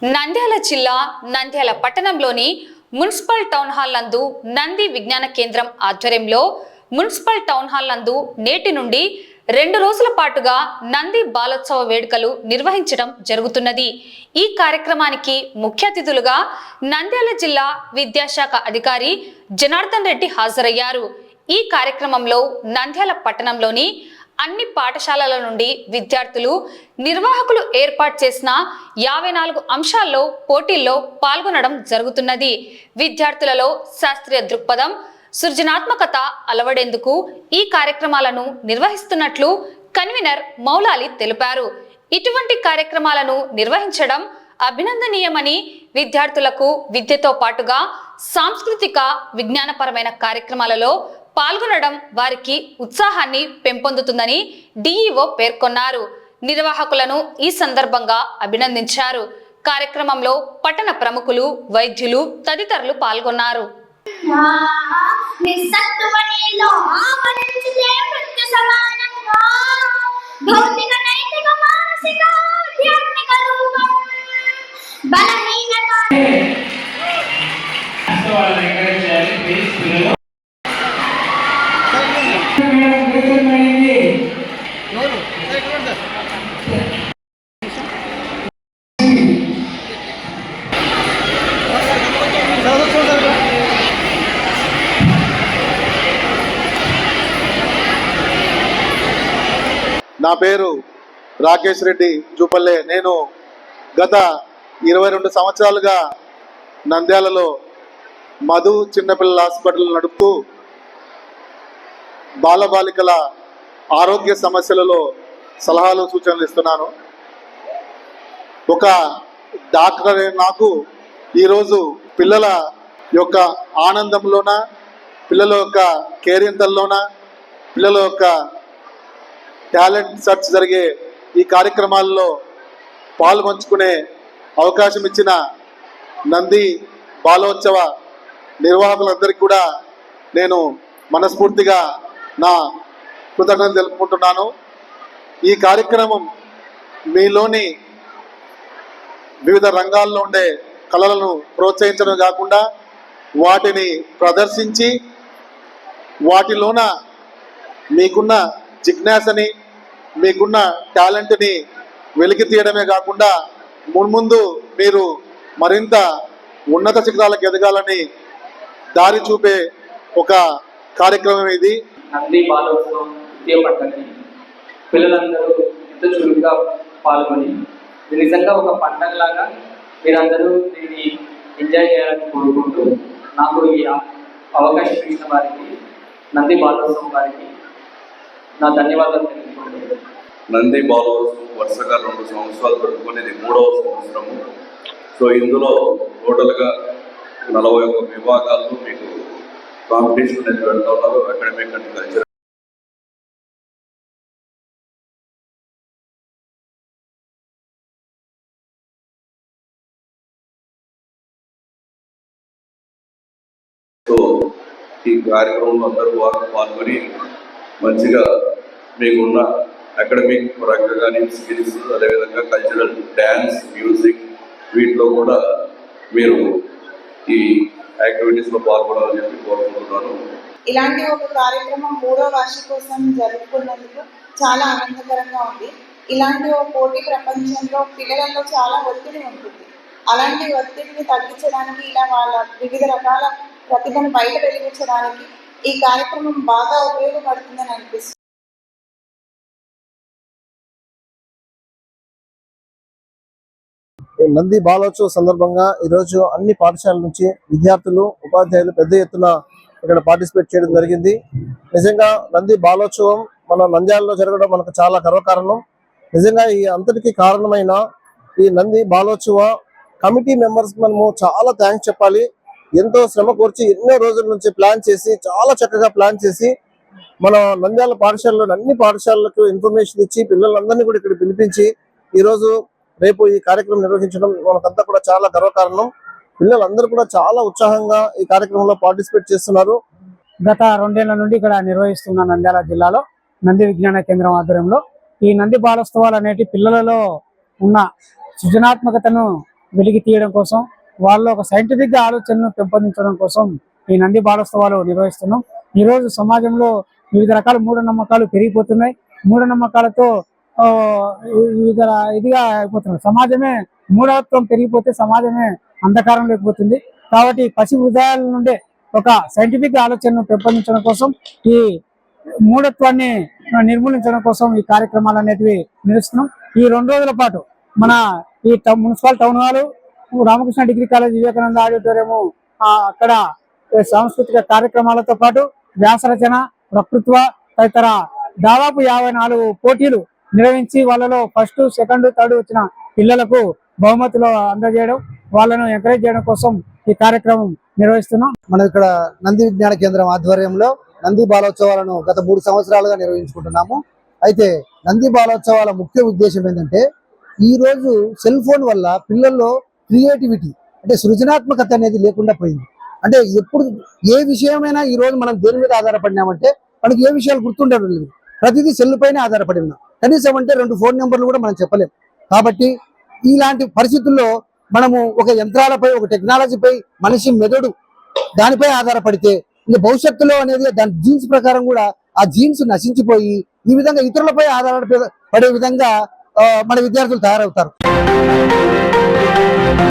నంద్యాల జిల్లా నంద్యాల పట్టణంలోని municipal town hall నందు నంది విజ్ఞాన కేంద్రం ఆధ్వర్యంలో మున్సిపల్ టౌన్ హాల్ నందు నేటి నుండి 2 రోజుల పాటుగా నంది బాలోత్సవ వేడుకలు నిర్వహించడం జరుగుతున్నది। ఈ కార్యక్రమానికి ముఖ్య అతిథులుగా నంద్యాల జిల్లా విద్యాశాఖ అధికారి జనార్దన్ రెడ్డి హాజరయ్యారు। ఈ కార్యక్రమంలో నంద్యాల పట్టణంలోని అన్ని పాఠశాలల నుండి విద్యార్థులు నిర్వాహకులు ఏర్పాటు చేసిన 54 అంశాల్లో పోటీల్లో పాల్గొనడం జరుగుతున్నది। విద్యార్థులలో శాస్త్రీయ దృక్పథం సృజనాత్మకత అలవడేందుకు ఈ కార్యక్రమాలను నిర్వహిస్తున్నట్లు కన్వీనర్ మౌలాలి తెలిపారు। ఇటువంటి కార్యక్రమాలను నిర్వహించడం అభినందనీయమని విద్యార్థులకు విద్యతో పాటుగా సాంస్కృతిక విజ్ఞానపరమైన కార్యక్రమాలలో పాల్గొనడం వారికి ఉత్సాహాన్ని పెంపొందుతుందని డిఈఓ పేర్కొన్నారు। నిర్వాహకులను ఈ సందర్భంగా అభినందించారు। కార్యక్రమంలో పట్టణ ప్రముఖులు వైద్యులు తదితరులు పాల్గొన్నారు। నా పేరు రాకేష్ రెడ్డి జూపల్లె। నేను గత 22 సంవత్సరాలుగా నంద్యాలలో మధు చిన్నపిల్లల హాస్పిటల్ నడుపుతూ బాలబాలికల ఆరోగ్య సమస్యలలో సలహాలు సూచనలు ఇస్తున్నాను। ఒక డాక్టర్ నాకు ఈరోజు పిల్లల యొక్క ఆనందంలోన, పిల్లల యొక్క కేరింతల్లోన, పిల్లల యొక్క టాలెంట్ సెర్చ్ జరిగే ఈ కార్యక్రమాల్లో పాల్పంచుకునే అవకాశం ఇచ్చిన నంది బాలోత్సవ నిర్వాహకులందరికీ కూడా నేను మనస్ఫూర్తిగా నా కృతజ్ఞతలు తెలుపుకుంటున్నాను। ఈ కార్యక్రమం మీలోని వివిధ రంగాల్లో ఉండే కళలను ప్రోత్సహించడం కాకుండా వాటిని ప్రదర్శించి వాటిలోన మీకున్న జిజ్ఞాసని, మీకున్న టాలెంట్ని వెలికి తీయడమే కాకుండా మున్ముందు మీరు మరింత ఉన్నత శిఖరాలకు ఎదగాలని దారి చూపే ఒక కార్యక్రమం ఇది। నంది బాలోత్సవం పట్టణాన్ని పిల్లలందరూ ఎంతో చురుగ్గా పాల్గొని ఇది నిజంగా ఒక పండగలాగా మీరందరూ దీన్ని ఎంజాయ్ చేయాలని కోరుకుంటూ నాకు ఈ అవకాశం ఇచ్చిన వారికి నంది బాలోత్సవం వారికి నా ధన్యవాదాలు తెలుపుకుంటున్నాను। నంది బాలోత్సవం వరుసగా 2 సంవత్సరాలు జరుపుకునేది 3వ సంవత్సరము। సో ఇందులో టోటల్గా 41 విభాగాల్లో మీకు కాంపిటీషన్ అనేది పెడతా ఉన్నారు। అకాడమిక్ అండ్ కల్చరల్ సో ఈ కార్యక్రమంలో అందరూ పాల్గొని మంచిగా మీకున్న అకాడమిక్ పరంగా కానీ స్కిల్స్, అదేవిధంగా కల్చరల్ డ్యాన్స్, మ్యూజిక్ వీటిలో కూడా మీరు ఈ యాక్టివిటీస్లో పాల్గొనాలని చెప్పి కోరుకుంటున్నాను। ఇలాంటి ఒక కార్యక్రమం 3వ వార్షికోత్సవం జరుపుకున్నందుకు చాలా ఆనందకరంగా ఉంది। ఇలాంటి ఒక పోటీ ప్రపంచంలో పిల్లలలో చాలా ఒత్తిడి ఉంటుంది। అలాంటి ఒత్తిడిని తగ్గించడానికి, ఇలా వాళ్ళ వివిధ రకాల ప్రతిభను బయట వెలిగించడానికి ఈ కార్యక్రమం బాగా ఉపయోగపడుతుందని అనిపిస్తుంది। నంది బాలోత్సవ సందర్భంగా ఈరోజు అన్ని పాఠశాలల నుంచి విద్యార్థులు, ఉపాధ్యాయులు పెద్ద ఎత్తున ఇక్కడ పార్టిసిపేట్ చేయడం జరిగింది। నిజంగా నంది బాలోత్సవం మన నంద్యాలలో జరగడం మనకు చాలా గర్వకారణం। నిజంగా ఈ అంతటికి కారణమైన ఈ నంది బాలోత్సవ కమిటీ మెంబర్స్ మనము చాలా థ్యాంక్స్ చెప్పాలి। ఎంతో శ్రమ కోర్చి ఎన్నో రోజుల నుంచి ప్లాన్ చేసి, చాలా చక్కగా ప్లాన్ చేసి మన నంద్యాల పాఠశాలలో అన్ని పాఠశాలలకు ఇన్ఫర్మేషన్ ఇచ్చి పిల్లలందరినీ కూడా ఇక్కడ పిలిపించి ఈరోజు రేపు ఈ కార్యక్రమం నిర్వహించడం మనకంతా కూడా చాలా గర్వకారణం। పిల్లలందరూ కూడా చాలా ఉత్సాహంగా ఈ కార్యక్రమంలో పార్టిసిపేట్ చేస్తున్నారు। గత 2 ఏళ్ల నుండి ఇక్కడ నిర్వహిస్తున్న నంద్యాల జిల్లాలో నంది విజ్ఞాన కేంద్రం ఆధ్వర్యంలో ఈ నంది బాలోత్సవాలు అనేటి పిల్లలలో ఉన్న సృజనాత్మకతను వెలికి తీయడం కోసం, వాళ్ళ ఒక సైంటిఫిక్ గా ఆలోచనను పెంపొందించడం కోసం ఈ నంది బాలోత్సవాలు నిర్వహిస్తున్నాం. ఈ రోజు సమాజంలో వివిధ రకాల మూఢనమ్మకాలు పెరిగిపోతున్నాయి. మూఢనమ్మకాలతో వివిధ ఇదిగా అయిపోతున్నాయి. సమాజమే మూఢత్వం పెరిగిపోతే సమాజమే అంధకారం లేకపోతుంది. కాబట్టి పసి హృదయాల నుండే ఒక సైంటిఫిక్ ఆలోచనను పెంపొందించడం కోసం, ఈ మూఢత్వాన్ని నిర్మూలించడం కోసం ఈ కార్యక్రమాలు అనేటివి నిర్వహిస్తున్నాం. ఈ 2 రోజుల పాటు మన ఈ municipal town hall, Ramakrishna degree college, Vivekananda auditorium, అక్కడ సాంస్కృతిక కార్యక్రమాలతో పాటు వ్యాసరచన, ప్రకృత్వ తదితర దాదాపు 54 పోటీలు నిర్వహించి వాళ్ళలో ఫస్ట్, సెకండ్, థర్డ్ వచ్చిన పిల్లలకు బహుమతులు అందజేయడం, వాళ్ళను ఎంకరేజ్ చేయడం కోసం ఈ కార్యక్రమం నిర్వహిస్తున్నాం. మనం ఇక్కడ నంది విజ్ఞాన కేంద్రం ఆధ్వర్యంలో నంది బాలోత్సవాలను గత 3 సంవత్సరాలుగా నిర్వహించుకుంటున్నాము. అయితే నంది బాలోత్సవాల ముఖ్య ఉద్దేశం ఏంటంటే, ఈ రోజు సెల్ ఫోన్ వల్ల పిల్లల్లో క్రియేటివిటీ అంటే సృజనాత్మకత అనేది లేకుండా పోయింది. అంటే ఎప్పుడు ఏ విషయమైనా ఈ రోజు మనం దేని మీద ఆధారపడినామంటే మనకి ఏ విషయాలు గుర్తుండడం లేదు. ప్రతిదీ సెల్ పైనే ఆధారపడి ఉన్నాం. కనీసం అంటే 2 ఫోన్ నెంబర్లు కూడా మనం చెప్పలేం. కాబట్టి ఇలాంటి పరిస్థితుల్లో మనము ఒక యంత్రాలపై, ఒక టెక్నాలజీపై మనిషి మెదడు దానిపై ఆధారపడితే ఇంకా భవిష్యత్తులో అనేది దాని జీన్స్ ప్రకారం కూడా ఆ జీన్స్ నశించిపోయి ఈ విధంగా ఇతరులపై ఆధారపడే విధంగా మన విద్యార్థులు తయారవుతారు.